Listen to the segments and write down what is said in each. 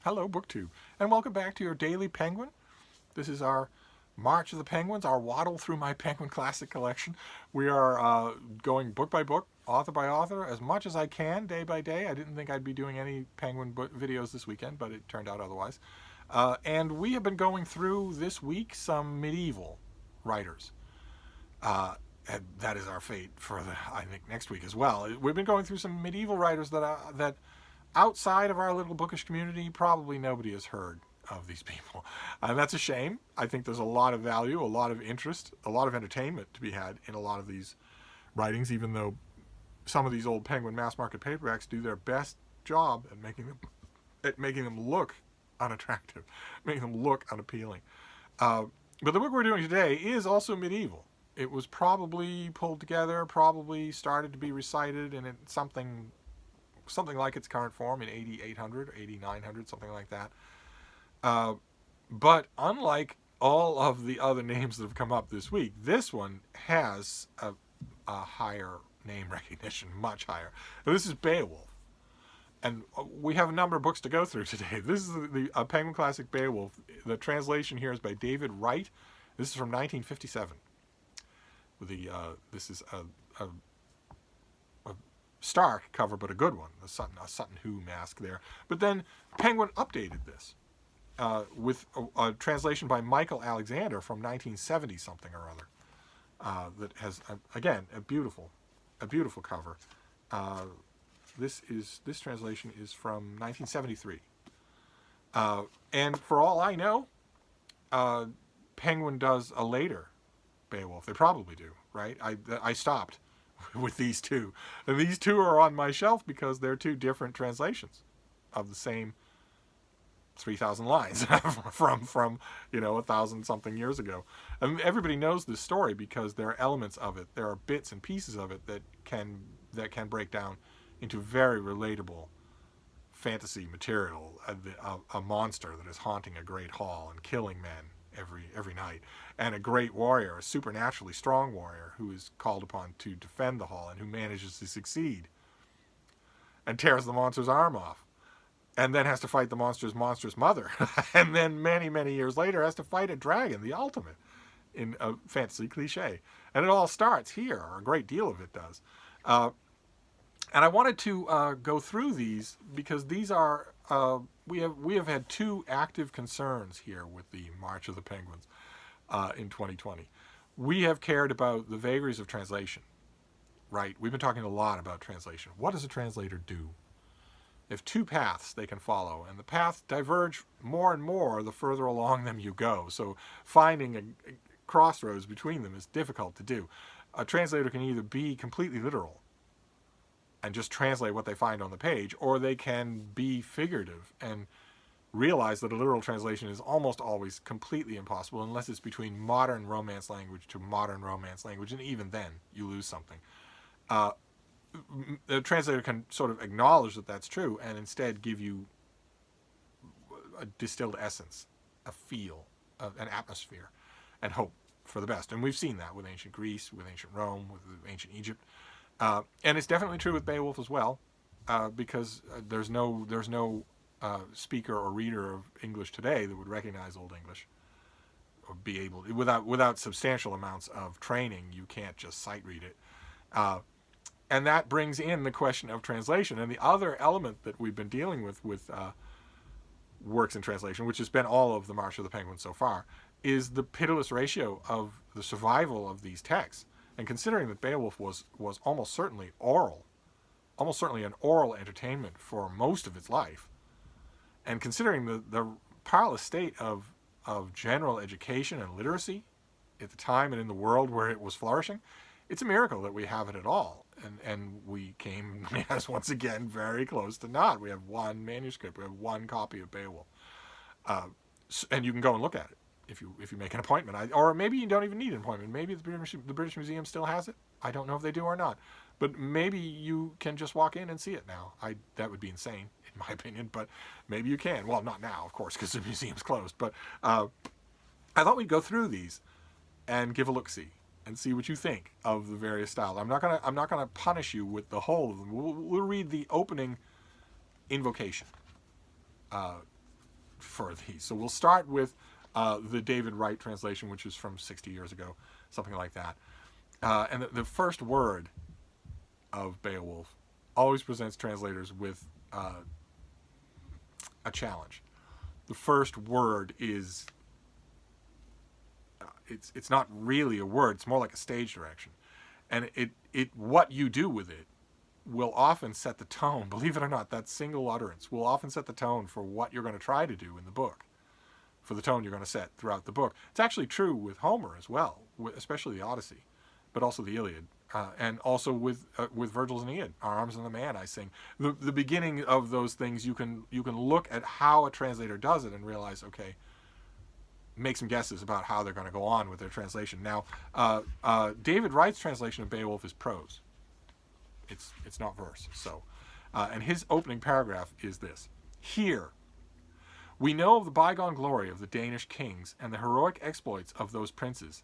Hello, BookTube, and welcome back to your Daily Penguin. This is our March of the Penguins, our waddle through my Penguin Classic collection. We are going book by book, author by author, as much as I can, day by day. I didn't think I'd be doing any Penguin videos this weekend, but it turned out otherwise. And we have been going through this week some medieval writers. And that is our fate for I think next week as well. We've been going through some medieval writers that outside of our little bookish community, probably nobody has heard of these people. And that's a shame. I think there's a lot of value, a lot of interest, a lot of entertainment to be had in a lot of these writings, even though some of these old Penguin mass market paperbacks do their best job at making them look unattractive, making them look unappealing. But the book we're doing today is also medieval. It was probably pulled together, probably started to be recited in something like its current form in 8800 or 8900, something like that. But unlike all of the other names that have come up this week, this one has a higher name recognition, much higher. Now, this is Beowulf. And we have a number of books to go through today. This is the Penguin Classic Beowulf. The translation here is by David Wright. This is from 1957. This is a stark cover, but a good one. A Sutton Hoo mask there. But then Penguin updated this with a translation by Michael Alexander from 1970 something or other that has again a beautiful cover. This translation is from 1973, and for all I know, Penguin does a later Beowulf. They probably do, right? I stopped with these two. And these two are on my shelf because they're two different translations of the same 3,000 lines from 1,000 something years ago. And everybody knows this story because there are elements of it. There are bits and pieces of it that can break down into very relatable fantasy material. A monster that is haunting a great hall and killing men every night, and a great warrior, a supernaturally strong warrior who is called upon to defend the hall and who manages to succeed and tears the monster's arm off and then has to fight the monster's mother and then many years later has to fight a dragon, the ultimate in a fantasy cliche. And it all starts here, or a great deal of it does. And I wanted to go through these because these are we have had two active concerns here with the March of the Penguins in 2020. We have cared about the vagaries of translation, right? We've been talking a lot about translation. What does a translator do? They have two paths they can follow, and the paths diverge more and more the further along them you go. So finding a crossroads between them is difficult to do. A translator can either be completely literal and just translate what they find on the page, or they can be figurative and realize that a literal translation is almost always completely impossible unless it's between modern Romance language to modern Romance language, and even then you lose something. The translator can sort of acknowledge that that's true and instead give you a distilled essence, a feel, an atmosphere, and hope for the best. And we've seen that with ancient Greece, with ancient Rome, with ancient Egypt. And it's definitely true with Beowulf as well, because there's no speaker or reader of English today that would recognize Old English or be able without substantial amounts of training. You can't just sight read it, and that brings in the question of translation. And the other element that we've been dealing with works in translation, which has been all of the March of the Penguins so far, is the pitiless ratio of the survival of these texts. And considering that Beowulf was almost certainly an oral entertainment for most of its life, and considering the parlous state of general education and literacy at the time and in the world where it was flourishing, it's a miracle that we have it at all. And we came, yes, once again, very close to not. We have one manuscript, we have one copy of Beowulf. And you can go and look at it if you make an appointment. Or maybe you don't even need an appointment. Maybe the British Museum still has it. I don't know if they do or not. But maybe you can just walk in and see it now. That would be insane, in my opinion, but maybe you can. Well, not now, of course, because the museum's closed. But I thought we'd go through these and give a look-see and see what you think of the various styles. I'm not gonna punish you with the whole of them. We'll read the opening invocation for these. So we'll start with the David Wright translation, which is from 60 years ago, something like that. And the first word of Beowulf always presents translators with a challenge. The first word is it's not really a word, it's more like a stage direction. And it what you do with it will often set the tone. Believe it or not, that single utterance will often set the tone for what you're going to try to do in the book, for the tone you're going to set throughout the book. It's actually true with Homer as well, especially the Odyssey, but also the Iliad, and also with Virgil's Aeneid, Our Arms and the Man I Sing. The beginning of those things, you can look at how a translator does it and realize, okay, make some guesses about how they're going to go on with their translation. Now, David Wright's translation of Beowulf is prose. It's not verse. So, and his opening paragraph is this: Here, we know of the bygone glory of the Danish kings and the heroic exploits of those princes.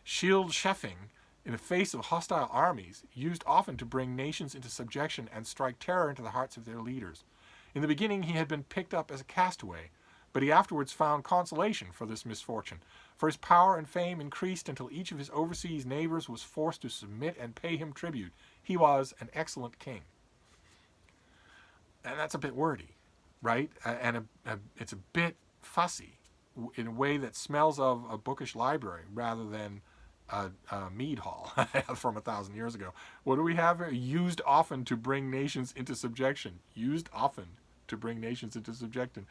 Shield-chefing, in the face of hostile armies, used often to bring nations into subjection and strike terror into the hearts of their leaders. In the beginning he had been picked up as a castaway, but he afterwards found consolation for this misfortune, for his power and fame increased until each of his overseas neighbors was forced to submit and pay him tribute. He was an excellent king. And that's a bit wordy, right? And it's a bit fussy in a way that smells of a bookish library rather than a mead hall from 1,000 years ago. What do we have here? Used often to bring nations into subjection. Used often to bring nations into subjection.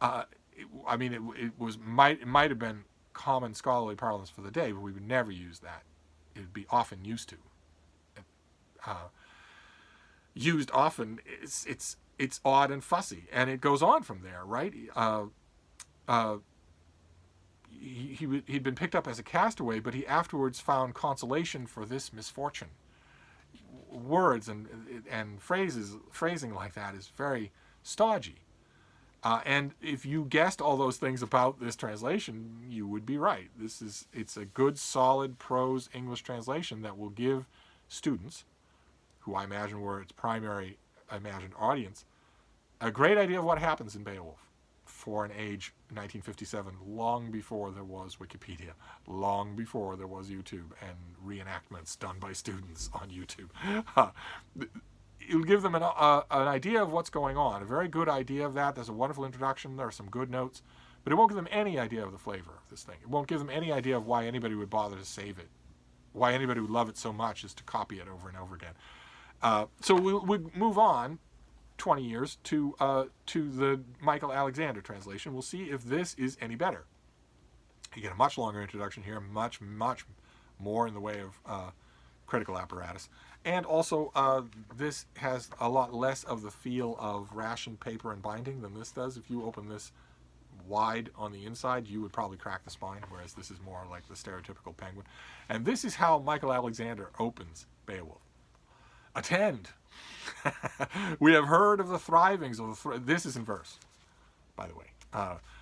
It might have been common scholarly parlance for the day, but we would never use that. It would be often used to. Used often, it's odd and fussy, and it goes on from there, right? He'd been picked up as a castaway, but he afterwards found consolation for this misfortune. Words and phrasing like that is very stodgy. And if you guessed all those things about this translation, you would be right. It's a good, solid prose English translation that will give students, who I imagine were its primary imagined audience, a great idea of what happens in Beowulf for an age 1957, long before there was Wikipedia, long before there was YouTube and reenactments done by students on YouTube. It'll give them an idea of what's going on, a very good idea of that. There's a wonderful introduction, there are some good notes, but it won't give them any idea of the flavor of this thing. It won't give them any idea of why anybody would bother to save it, why anybody would love it so much as to copy it over and over again. So we'll move on 20 years to the Michael Alexander translation. We'll see if this is any better. You get a much longer introduction here, much more in the way of critical apparatus. And also, this has a lot less of the feel of ration paper and binding than this does. If you open this wide on the inside, you would probably crack the spine, whereas this is more like the stereotypical penguin. And this is how Michael Alexander opens Beowulf. Attend. We have heard of the thrivings of the... This is in verse, by the way.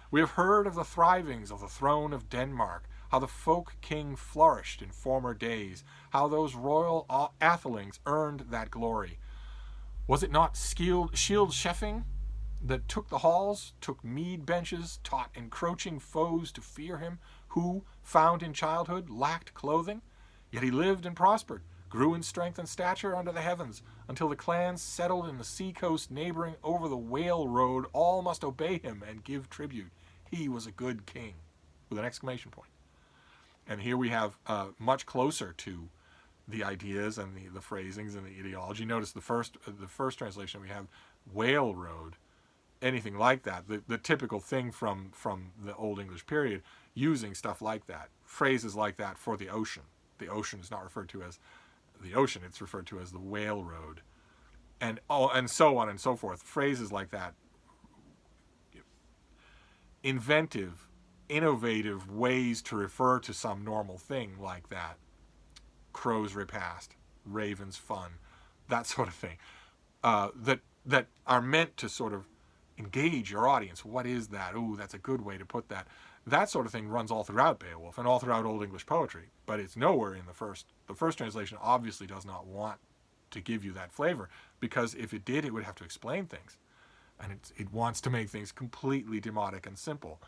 We have heard of the thrivings of the throne of Denmark, how the folk king flourished in former days, how those royal athelings earned that glory. Was it not shield-chefing that took the halls, took mead benches, taught encroaching foes to fear him, who, found in childhood, lacked clothing? Yet he lived and prospered, grew in strength and stature under the heavens, until the clans settled in the sea-coast neighboring over the whale road, all must obey him and give tribute. He was a good king, with an exclamation point. And here we have much closer to the ideas and the phrasings and the ideology. Notice the first translation we have, whale road, anything like that. The typical thing from the Old English period, using stuff like that, phrases like that for the ocean. The ocean is not referred to as the ocean, it's referred to as the whale road. And so on and so forth. Phrases like that. Inventive, innovative ways to refer to some normal thing like that. Crow's repast, raven's fun, that sort of thing. That are meant to sort of engage your audience. What is that? Ooh, that's a good way to put that. That sort of thing runs all throughout Beowulf and all throughout Old English poetry, but it's nowhere in the first. The first translation obviously does not want to give you that flavor, because if it did, it would have to explain things. and it wants to make things completely demotic and simple.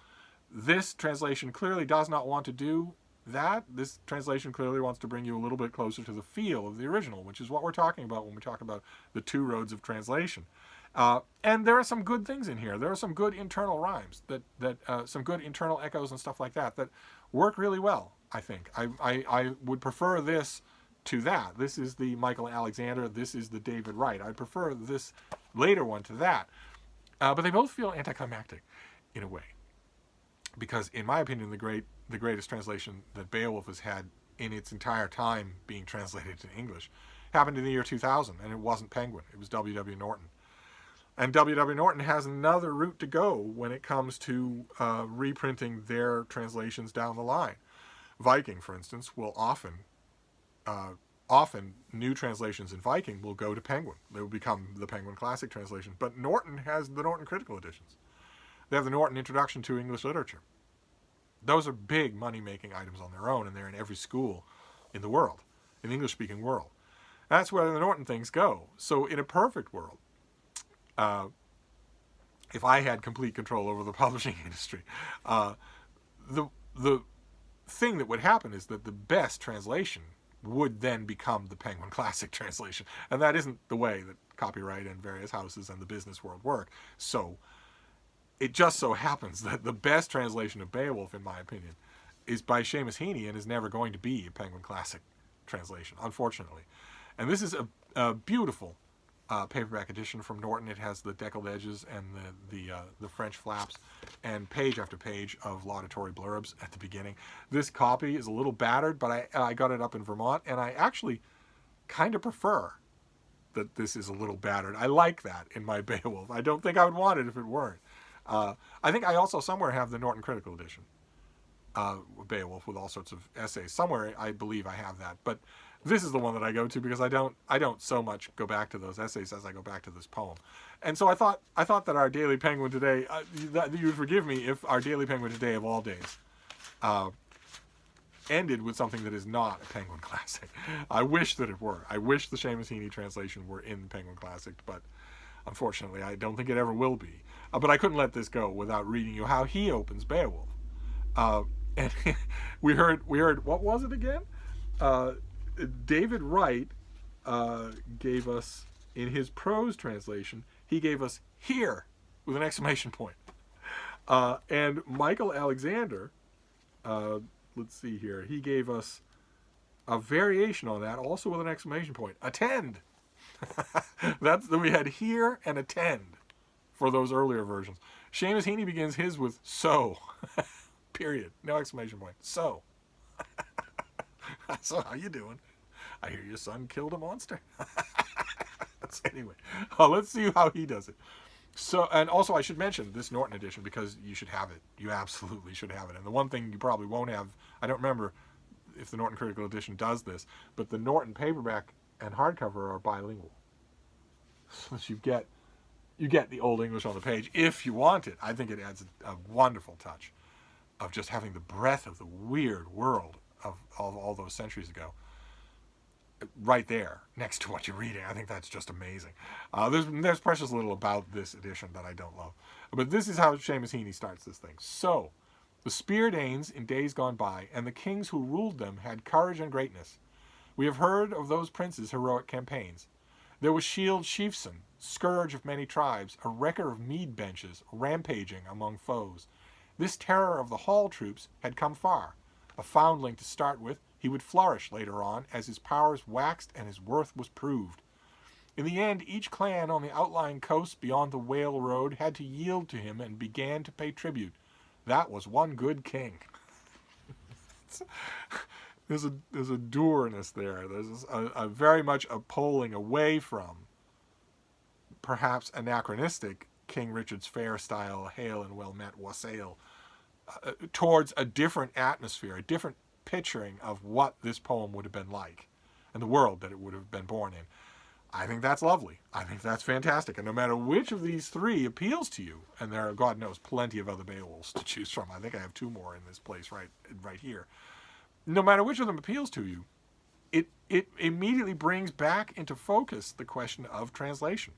This translation clearly does not want to do that. This translation clearly wants to bring you a little bit closer to the feel of the original, which is what we're talking about when we talk about the two roads of translation. And there are some good things in here. There are some good internal rhymes, some good internal echoes and stuff like that work really well, I think. I would prefer this to that. This is the Michael Alexander. This is the David Wright. I prefer this later one to that. But they both feel anticlimactic in a way. Because in my opinion, the greatest translation that Beowulf has had in its entire time being translated to English happened in the year 2000, and it wasn't Penguin. It was W. W. Norton. And W. W. Norton has another route to go when it comes to reprinting their translations down the line. Viking, for instance, will often new translations in Viking will go to Penguin. They will become the Penguin Classic translation. But Norton has the Norton Critical Editions. They have the Norton Introduction to English Literature. Those are big money-making items on their own, and they're in every school in the world, in the English-speaking world. That's where the Norton things go. So in a perfect world, if I had complete control over the publishing industry, the thing that would happen is that the best translation would then become the Penguin Classic translation. And that isn't the way that copyright and various houses and the business world work. So it just so happens that the best translation of Beowulf, in my opinion, is by Seamus Heaney and is never going to be a Penguin Classic translation, unfortunately. And this is a beautiful paperback edition from Norton. It has the deckled edges and the French flaps and page after page of laudatory blurbs at the beginning. This copy is a little battered, but I got it up in Vermont, and I actually kind of prefer that this is a little battered. I like that in my Beowulf. I don't think I would want it if it weren't. I think I also somewhere have the Norton Critical Edition, Beowulf, with all sorts of essays. Somewhere I believe I have that, but this is the one that I go to because I don't so much go back to those essays as I go back to this poem. And so I thought that our Daily Penguin today, that you would forgive me if our Daily Penguin today of all days ended with something that is not a Penguin Classic. I wish that it were. I wish the Seamus Heaney translation were in the Penguin Classic, but unfortunately I don't think it ever will be. But I couldn't let this go without reading you how he opens Beowulf. And we heard, what was it again? David Wright gave us, in his prose translation, he gave us "here" with an exclamation point. And Michael Alexander, let's see here, he gave us a variation on that, also with an exclamation point. Attend! We had "here" and "attend" for those earlier versions. Seamus Heaney begins his with "so." Period. No exclamation point. So. So how you doing? I hear your son killed a monster. So anyway, let's see how he does it. So, and also I should mention this Norton edition because you should have it. You absolutely should have it. And the one thing you probably won't have, I don't remember if the Norton Critical Edition does this, but the Norton paperback and hardcover are bilingual. So you get the Old English on the page if you want it. I think it adds a wonderful touch of just having the breadth of the weird world of all those centuries ago right there next to what you're reading. I think that's just amazing. There's precious little about this edition that I don't love. But this is how Seamus Heaney starts this thing. So, the spear Danes in days gone by, and the kings who ruled them had courage and greatness. We have heard of those princes' heroic campaigns. There was Shield Sheafson, scourge of many tribes, a wrecker of mead benches, rampaging among foes. This terror of the hall troops had come far. A foundling to start with, he would flourish later on as his powers waxed and his worth was proved. In the end, each clan on the outlying coast beyond the Whale Road had to yield to him and began to pay tribute. That was one good king. There's a dourness there. There's a very much a poling away from perhaps anachronistic King Richard's Fair style, hail and well met wassail, towards a different atmosphere, a different picturing of what this poem would have been like and the world that it would have been born in. I think that's lovely. I think that's fantastic. And no matter which of these three appeals to you, and there are, God knows, plenty of other Beowulfs to choose from. I think I have two more in this place right here. No matter which of them appeals to you, it immediately brings back into focus the question of translation.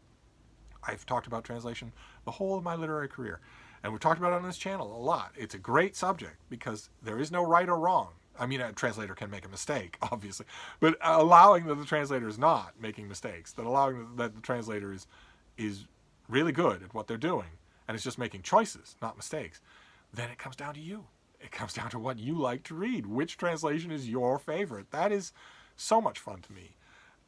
I've talked about translation the whole of my literary career. And we've talked about it on this channel a lot. It's a great subject because there is no right or wrong. I mean, a translator can make a mistake, obviously, but allowing that the translator is not making mistakes, that allowing that the translator is really good at what they're doing, and it's just making choices, not mistakes, then it comes down to you. It comes down to what you like to read. Which translation is your favorite? That is so much fun to me.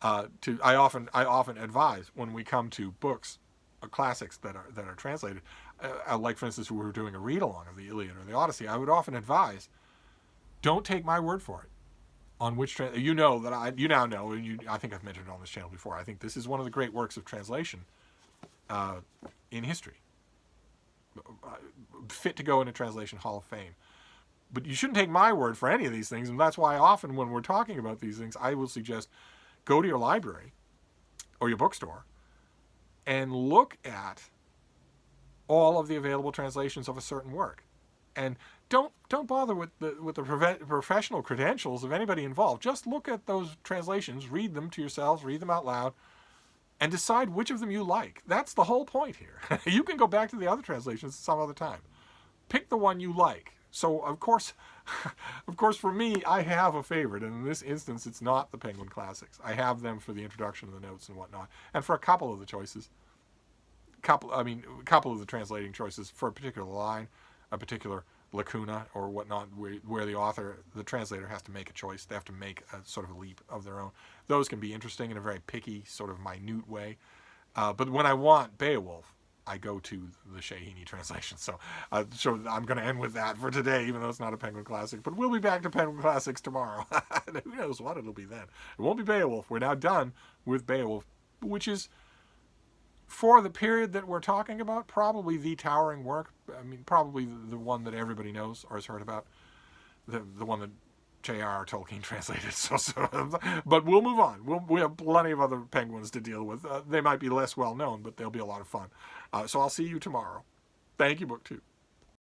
I often advise when we come to books, classics that are translated, like for instance, we were doing a read along of the Iliad or the Odyssey. I would often advise, don't take my word for it on which you now know, and I think I've mentioned it on this channel before. I think this is one of the great works of translation in history, fit to go into Translation Hall of Fame. But you shouldn't take my word for any of these things, and that's why often when we're talking about these things, I will suggest go to your library or your bookstore and look at all of the available translations of a certain work, and don't bother with the professional credentials of anybody involved. Just look at those translations, read them to yourselves, read them out loud, and decide which of them you like. That's the whole point here. You can go back to the other translations some other time. Pick the one you like. So of course, for me, I have a favorite, and in this instance, it's not the Penguin Classics. I have them for the introduction of the notes and whatnot, and for a couple of the choices. A couple of the translating choices for a particular line, a particular lacuna or whatnot, where the translator has to make a choice. They have to make a sort of a leap of their own. Those can be interesting in a very picky, sort of minute way. But when I want Beowulf, I go to the Heaney translation. So I'm going to end with that for today, even though it's not a Penguin Classic. But we'll be back to Penguin Classics tomorrow. Who knows what it'll be then. It won't be Beowulf. We're now done with Beowulf, which is, for the period that we're talking about, probably the towering work. I mean, probably the one that everybody knows or has heard about. The one that J.R.R. Tolkien translated. But we'll move on. We have plenty of other penguins to deal with. They might be less well known, but they'll be a lot of fun. So I'll see you tomorrow. Thank you, BookTube.